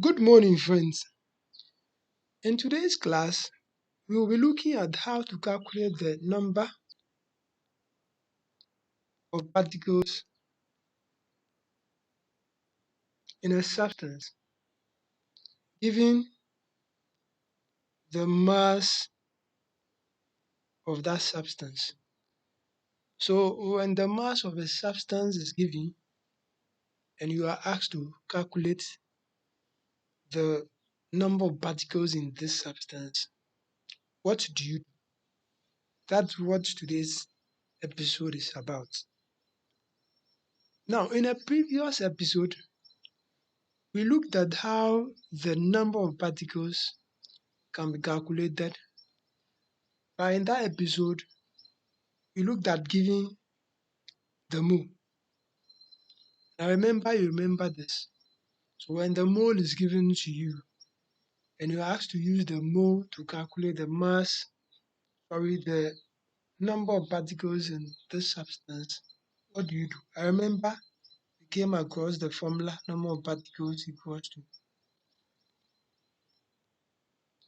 Good morning, friends. In today's class, we will be looking at how to calculate the number of particles in a substance, given the mass of that substance. So, when the mass of a substance is given and you are asked to calculate the number of particles in this substance, what do you do? That's what today's episode is about. Now, in a previous episode, we looked at how the number of particles can be calculated. But in that episode, we looked at giving the mole. Now you remember this. So when the mole is given to you and you're asked to use the mole to calculate the number of particles in this substance, what do you do? I remember we came across the formula number of particles equals to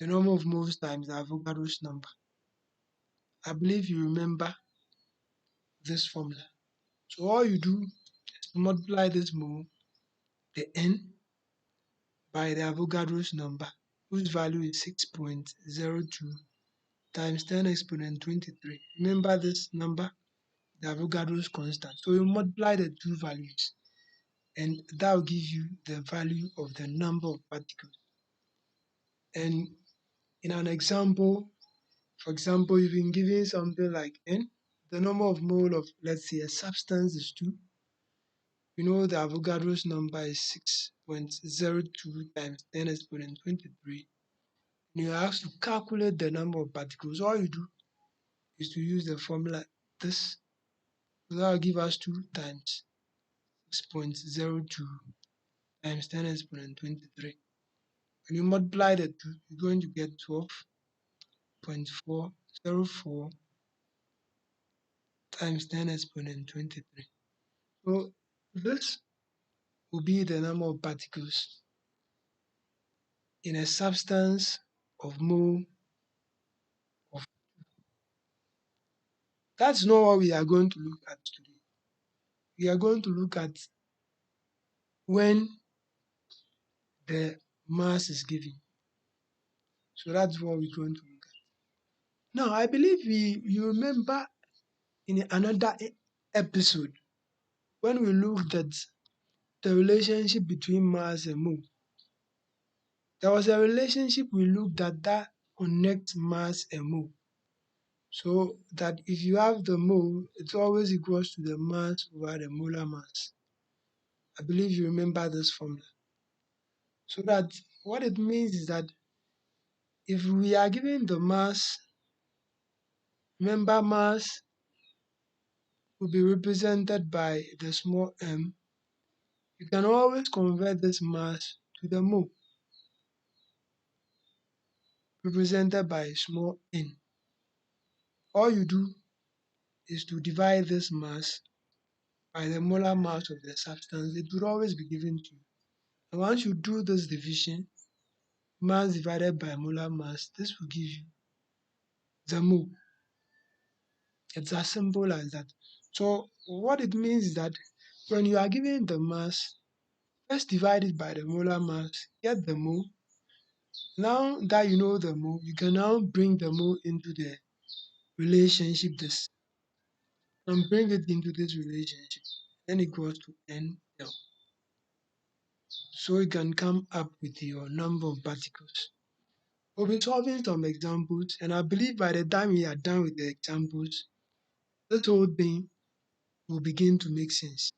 the number of moles times the Avogadro's number. I believe you remember this formula. So all you do is multiply this mole, the n, by the Avogadro's number, whose value is 6.02 times 10 exponent 23. Remember this number, the Avogadro's constant. So you multiply the two values, and that will give you the value of the number of particles. And in an example, for example, you've been given something like n, the number of mole of, let's say, a substance is 2. You know the Avogadro's number is 6.02 times 10 exponent 23. And you're asked to calculate the number of particles. All you do is to use the formula this. So that will give us 2 times 6.02 times 10 exponent 23. When you multiply the two, you're going to get 12.404 times 10 exponent 23. So this will be the number of particles in a substance of mole of. That's not what we are going to look at today. We are going to look at when the mass is given. So that's what we're going to look at. Now, I believe you remember in another episode when we looked at the relationship between mass and mole. There was a relationship we looked at that connects mass and mole. So that if you have the mole, it's always equals to the mass over the molar mass. I believe you remember this formula. So that what it means is that if we are given the mass, remember mass will be represented by the small m. You can always convert this mass to the mole, represented by small n. All you do is to divide this mass by the molar mass of the substance. It would always be given to you. And once you do this division, mass divided by molar mass, this will give you the mole. It's as simple as that. So what it means is that when you are given the mass, first divide it by the molar mass, get the mole. Now that you know the mole, you can now bring the mole into the relationship this and bring it into this relationship. Then equals to NL. So you can come up with your number of particles. We'll be solving some examples, and I believe by the time we are done with the examples, this whole thing will begin to make sense.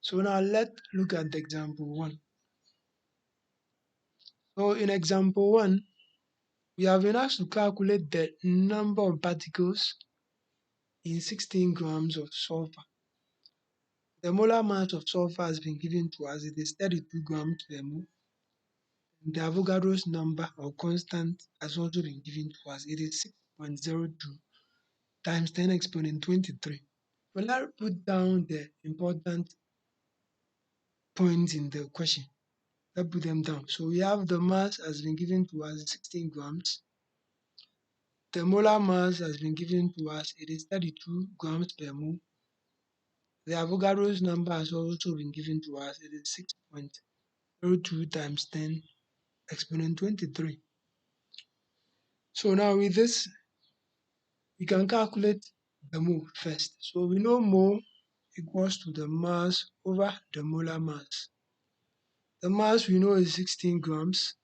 So now let's look at the example 1. So in example 1, we have been asked to calculate the number of particles in 16 grams of sulfur. The molar mass of sulfur has been given to us. It is 32 grams per mole. The Avogadro's number or constant has also been given to us. It is 6.02 times 10 exponent 23. Well, let's put down the important points in the question. Let's put them down. So we have the mass has been given to us 16 grams. The molar mass has been given to us. It is 32 grams per mole. The Avogadro's number has also been given to us. It is 6.02 times 10 exponent 23. So now with this, we can calculate the mole first. So we know mole equals to the mass over the molar mass. The mass we know is 16 grams.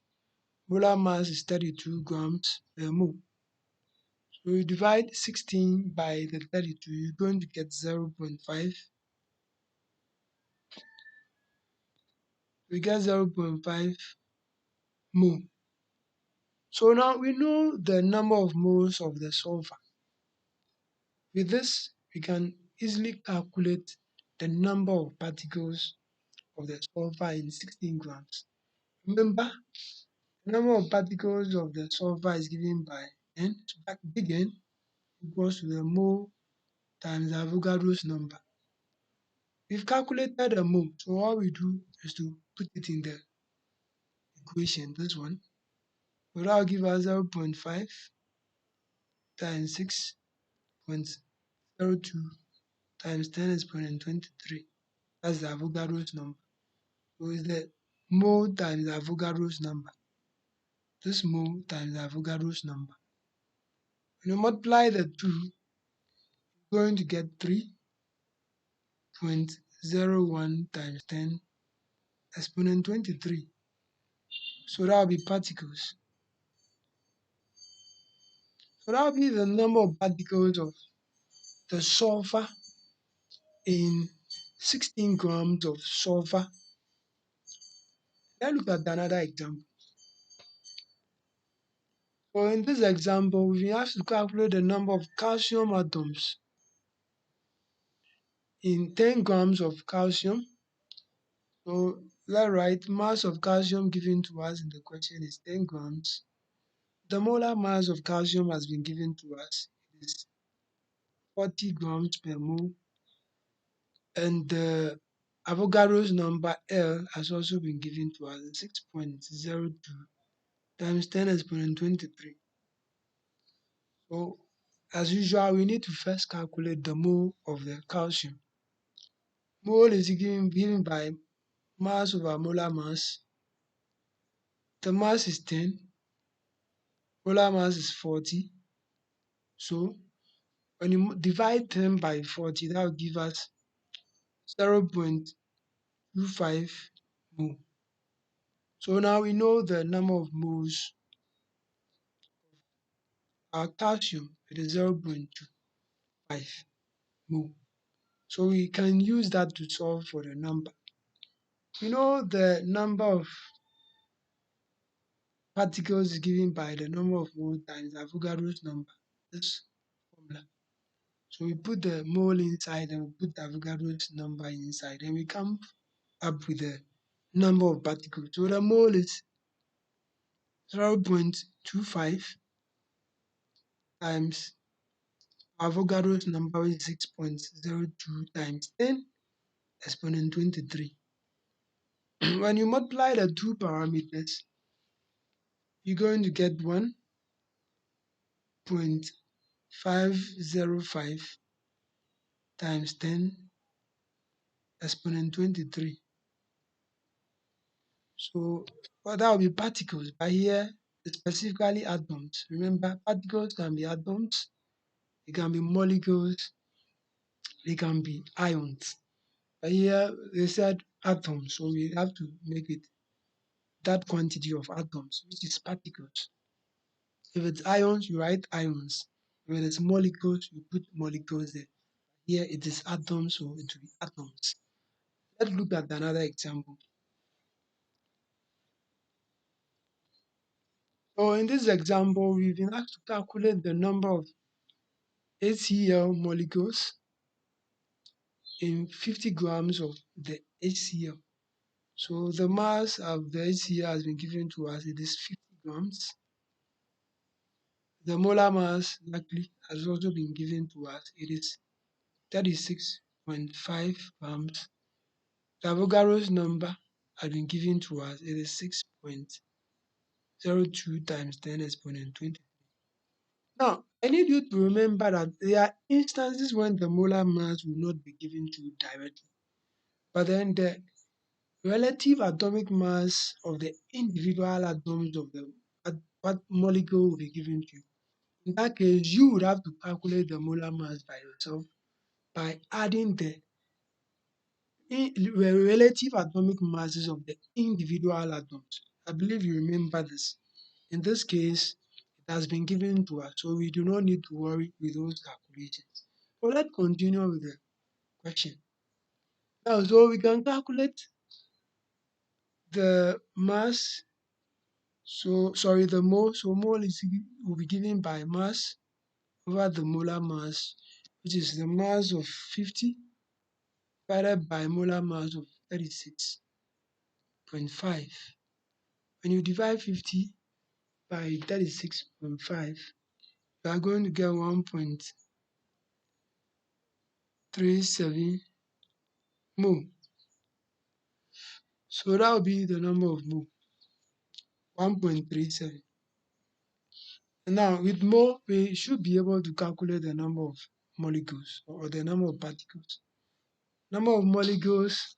Molar mass is 32 grams per mole. So you divide 16 by the 32, you're going to get 0.5. We get 0.5 mole. So now we know the number of moles of the sulfur. With this, we can easily calculate the number of particles of the sulfur in 16 grams. Remember, the number of particles of the sulfur is given by N, so that big N equals to the mole times Avogadro's number. We've calculated the mole, so all we do is to put it in the equation, this one. So that will give us 0.5 times 6.02 times 10 exponent 23. That's the Avogadro's number. So it's the mole times the Avogadro's number. This mole times the Avogadro's number. When you multiply the two, you're going to get 3.01 times 10 exponent 23. So that will be particles. So that will be the number of particles of the sulfur in 16 grams of sulfur. Let's look at another example. So in this example, we have to calculate the number of calcium atoms in 10 grams of calcium. So let's write mass of calcium given to us in the question is 10 grams. The molar mass of calcium has been given to us. It is 40 grams per mole. And the Avogadro's number L has also been given to us 6.02 times 10 exponent 23. So as usual, we need to first calculate the mole of the calcium. Mole is given by mass over molar mass. The mass is 10, molar mass is 40. So when you divide 10 by 40, that will give us 0.25 mole. So now we know the number of moles of calcium. It is 0.25 mole. So we can use that to solve for the number. We know the number of particles is given by the number of moles times Avogadro's number. This formula. So we put the mole inside and we put the Avogadro's number inside, and we come up with the number of particles. So the mole is 0.25 times Avogadro's number is 6.02 times 10 exponent 23. When you multiply the two parameters, you're going to get 1.505 times 10 exponent 23. So that will be particles, but here it's specifically atoms. Remember, particles can be atoms, it can be molecules, they can be ions. But here they said atoms, so we have to make it that quantity of atoms, which is particles. If it's ions, you write ions. If it is molecules, you put molecules there. Here it is atoms, so it will be atoms. Let's look at another example. So in this example, we've been asked to calculate the number of HCl molecules in 50 grams of the HCl. So the mass of the HCl has been given to us, it is 50 grams. The molar mass likely has also been given to us, it is 36.5 grams. The Avogadro's number has been given to us. It is 6.02 times 10 exponent 20. Now, I need you to remember that there are instances when the molar mass will not be given to you directly, but then the relative atomic mass of the individual atoms of the molecule will be given to you. In that case, you would have to calculate the molar mass by yourself by adding the relative atomic masses of the individual atoms. I believe you remember this. In this case, it has been given to us, so we do not need to worry with those calculations. So let's continue with the question. Now, so we can calculate the mass. So sorry, the mole. So mole will be given by mass over the molar mass, which is the mass of 50 divided by molar mass of 36.5. When you divide 50 by 36.5, you are going to get 1.37 mole. So that will be the number of mole, 1.37. Now with mole, we should be able to calculate the number of molecules or the number of particles. Number of molecules,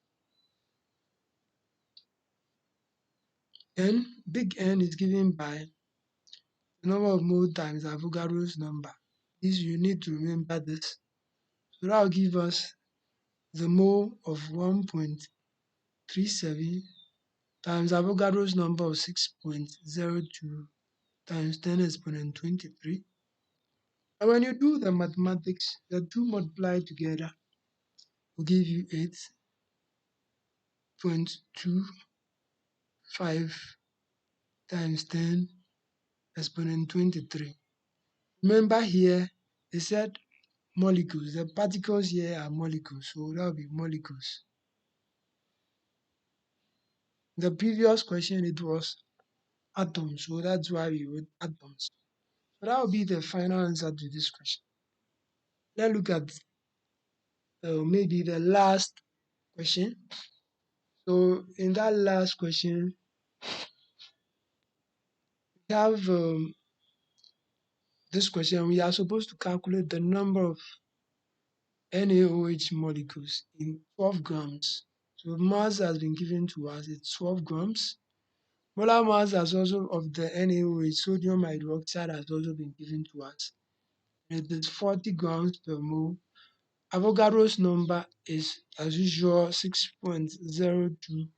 N, big N is given by the number of mole times Avogadro's number. This you need to remember this. So that will give us the mole of 1.37 times Avogadro's number of 6.02 times 10 exponent 23. And when you do the mathematics, the two multiplied together will give you 8.25 times 10 exponent 23. Remember here, they said molecules. The particles here are molecules, so that will be molecules. The previous question, it was atoms, so that's why we wrote atoms. So that will be the final answer to this question. Let's look at maybe the last question. So in that last question, we have this question. We are supposed to calculate the number of NaOH molecules in 12 grams. So mass has been given to us, it's 12 grams. Molar mass has also of the NaOH, sodium hydroxide, has also been given to us. It is 40 grams per mole. Avogadro's number is, as usual, 6.02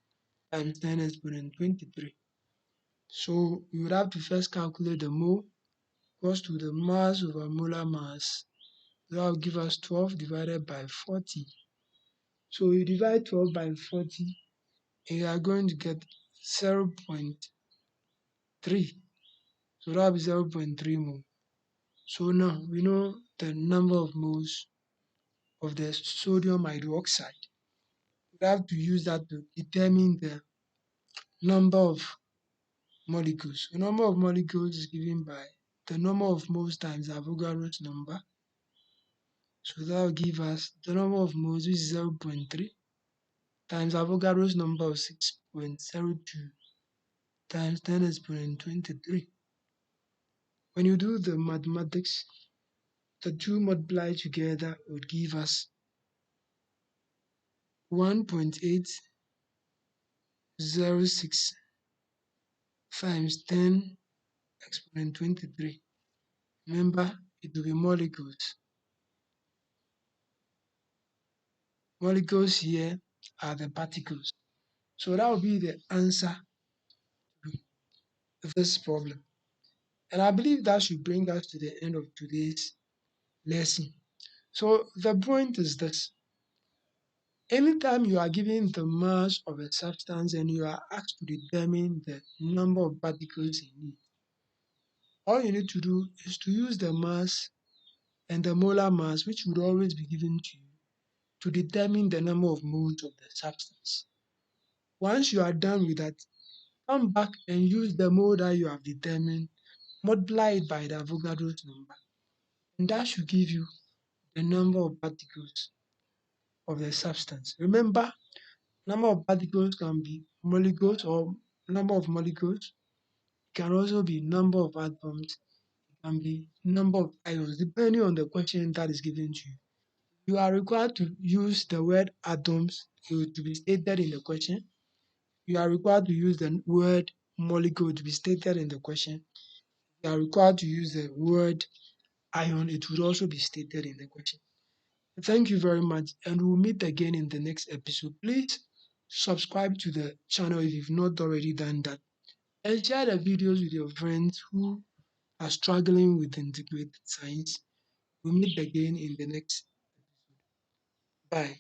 times 10 exponent 23. So we would have to first calculate the mole equals to the mass over molar mass. That will give us 12 divided by 40. So you divide 12 by 40, and you are going to get 0.3. So that will be 0.3 mole. So now we know the number of moles of the sodium hydroxide. We have to use that to determine the number of molecules. The number of molecules is given by the number of moles times Avogadro's number. So that will give us the number of moles, which is 0.3, times Avogadro's number of 6.02 times 10 exponent 23. When you do the mathematics, the two multiplied together would give us 1.806 times 10 exponent 23. Remember, it will be molecules. Molecules here are the particles. So that will be the answer to this problem. And I believe that should bring us to the end of today's lesson. So the point is this. Anytime you are given the mass of a substance and you are asked to determine the number of particles in it, all you need to do is to use the mass and the molar mass, which would always be given to you, to determine the number of moles of the substance. Once you are done with that, come back and use the mole that you have determined, multiply it by the Avogadro's number, and that should give you the number of particles of the substance. Remember, Number of particles can be molecules or number of molecules. It can also be number of atoms. It can be number of ions, depending on the question that is given to you. You are required to use the word atoms to be stated in the question. You are required to use the word molecule to be stated in the question. You are required to use the word ion. It would also be stated in the question. Thank you very much, and we'll meet again in the next episode. Please subscribe to the channel if you've not already done that, and share the videos with your friends who are struggling with integrated science. We'll meet again in the next. Bye.